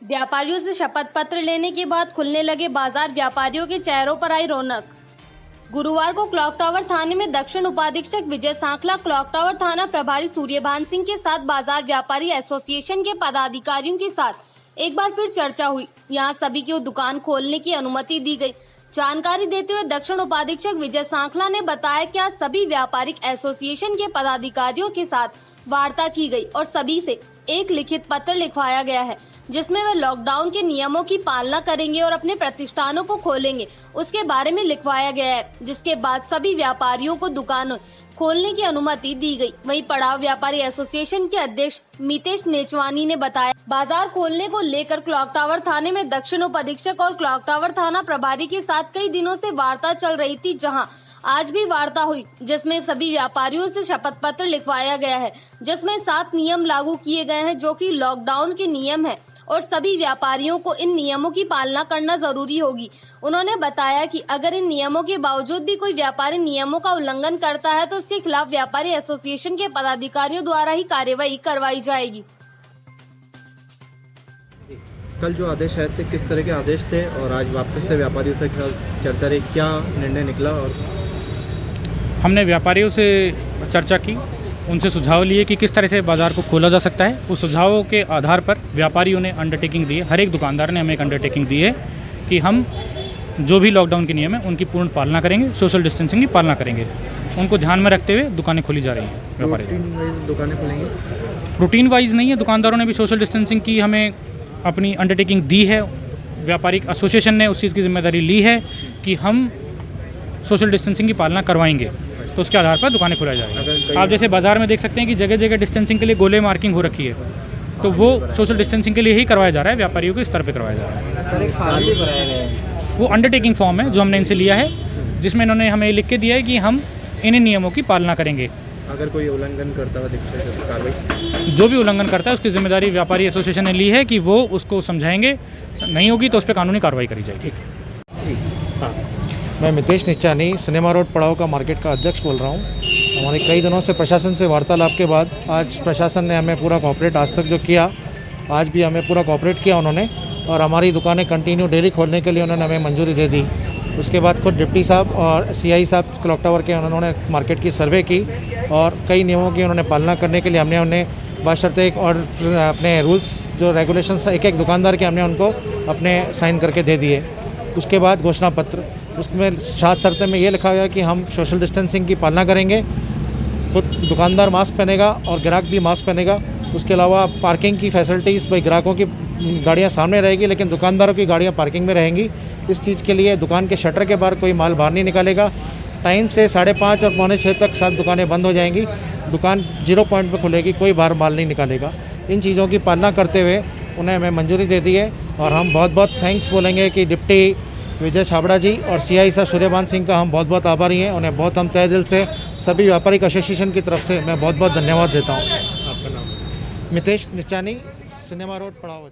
व्यापारियों से शपथ पत्र लेने के बाद खुलने लगे बाजार, व्यापारियों के चेहरों पर आई रौनक। गुरुवार को क्लॉक टावर थाने में दक्षिण उपाधीक्षक विजय सांखला, क्लॉक टावर थाना प्रभारी सूर्यभान सिंह के साथ बाजार व्यापारी एसोसिएशन के पदाधिकारियों के साथ एक बार फिर चर्चा हुई। यहां सभी को दुकान खोलने की अनुमति दी गई। जानकारी देते हुए दक्षिण उपाधीक्षक विजय सांखला ने बताया कि आज सभी व्यापारिक एसोसिएशन के पदाधिकारियों के साथ वार्ता की गई और सभी से एक लिखित पत्र लिखवाया गया है, जिसमें वे लॉकडाउन के नियमों की पालना करेंगे और अपने प्रतिष्ठानों को खोलेंगे, उसके बारे में लिखवाया गया है। जिसके बाद सभी व्यापारियों को दुकान खोलने की अनुमति दी गई। वहीं पड़ाव व्यापारी एसोसिएशन के अध्यक्ष मितेश नेचवानी ने बताया, बाजार खोलने को लेकर क्लॉक टावर थाने में दक्षिण उप अधीक्षक और क्लॉक टावर थाना प्रभारी के साथ कई दिनों से वार्ता चल रही थी, जहां आज भी वार्ता हुई, जिसमें सभी व्यापारियों से शपथ पत्र लिखवाया गया है, जिसमें 7 नियम लागू किए गए हैं, जो कि लॉकडाउन के नियम है और सभी व्यापारियों को इन नियमों की पालना करना जरूरी होगी। उन्होंने बताया कि अगर इन नियमों के बावजूद भी कोई व्यापारी नियमों का उल्लंघन करता है तो उसके खिलाफ व्यापारी एसोसिएशन के पदाधिकारियों द्वारा ही कार्यवाही करवाई जाएगी। कल जो आदेश आए थे, किस तरह के आदेश थे और आज वापस से व्यापारियों से चर्चा रही, क्या निर्णय निकला? और हमने व्यापारियों से चर्चा की, उनसे सुझाव लिए कि किस तरह से बाज़ार को खोला जा सकता है। उस सुझावों के आधार पर व्यापारियों ने अंडरटेकिंग दी है, हर एक दुकानदार ने हमें एक अंडरटेकिंग दी है कि हम जो भी लॉकडाउन के नियम है उनकी पूर्ण पालना करेंगे, सोशल डिस्टेंसिंग की पालना करेंगे। उनको ध्यान में रखते हुए दुकानें खोली जा रही हैं। व्यापारी दुकानें खुलेंगी? रूटीन वाइज नहीं है, दुकानदारों ने भी सोशल डिस्टेंसिंग की हमें अपनी अंडरटेकिंग दी है। व्यापारिक एसोसिएशन ने उस चीज़ की जिम्मेदारी ली है कि हम सोशल डिस्टेंसिंग की पालना करवाएंगे, तो उसके आधार पर दुकानें खुलाई जा रही हैं। आप जैसे बाज़ार में देख सकते हैं कि जगह जगह डिस्टेंसिंग के लिए गोले मार्किंग हो रखी है, तो वो सोशल डिस्टेंसिंग के लिए ही करवाया जा रहा है, व्यापारियों के स्तर पर करवाया जा रहा है। सर, एक फॉर्म भी बनाया गया है, वो अंडरटेकिंग फॉर्म है जो हमने इनसे लिया है, जिसमें इन्होंने हमें लिख के दिया है कि हम इन नियमों की पालना करेंगे। अगर कोई उल्लंघन करता हुआ दिखता है तो कार्रवाई, जो भी उल्लंघन करता है उसकी जिम्मेदारी व्यापारी एसोसिएशन ने ली है कि वो उसको समझाएंगे, नहीं होगी तो उस पर कानूनी कार्रवाई करी जाएगी। जी हाँ, मैं मितेश नेचवानी, सिनेमा रोड पड़ाव का मार्केट का अध्यक्ष बोल रहा हूँ। हमारे कई दिनों से प्रशासन से वार्तालाप के बाद आज प्रशासन ने हमें पूरा कोऑपरेट आज तक जो किया, आज भी हमें पूरा कोऑपरेट किया उन्होंने, और हमारी दुकानें कंटिन्यू डेली खोलने के लिए उन्होंने हमें मंजूरी दे दी। उसके बाद खुद डिप्टी साहब और सीआई साहब क्लॉक टावर के उन्होंने मार्केट की सर्वे की और कई नियमों की उन्होंने पालना करने के लिए हमने उन्हें बाशर्ते एक और अपने रूल्स जो रेगुलेशंस एक एक दुकानदार के हमने उनको अपने साइन करके दे दिए। उसके बाद घोषणा पत्र, उसमें 7 शर्तें में ये लिखा गया कि हम सोशल डिस्टेंसिंग की पालना करेंगे, खुद दुकानदार मास्क पहनेगा और ग्राहक भी मास्क पहनेगा। उसके अलावा पार्किंग की फैसिलिटीज़, भाई ग्राहकों की गाड़ियाँ सामने रहेगी लेकिन दुकानदारों की गाड़ियाँ पार्किंग में रहेंगी। इस चीज़ के लिए दुकान के शटर के बाहर कोई माल बाहर नहीं निकालेगा। टाइम से 5:30 और 5:45 तक सब दुकानें बंद हो जाएंगी। दुकान 0 पॉइंट पर खुलेगी, कोई बाहर माल नहीं निकालेगा। इन चीज़ों की पालना करते हुए उन्हें हमें मंजूरी दे दी है और हम बहुत बहुत थैंक्स बोलेंगे कि डिप्टी विजय छाबड़ा जी और सीआई साहब सूर्यभान सिंह का हम बहुत बहुत आभारी हैं। उन्हें बहुत हम तहे दिल से सभी व्यापारिक एसोसिएशन की तरफ से मैं बहुत बहुत धन्यवाद देता हूँ। आपका नाम? मितेश नेचवानी, सिनेमा रोड पड़ाव।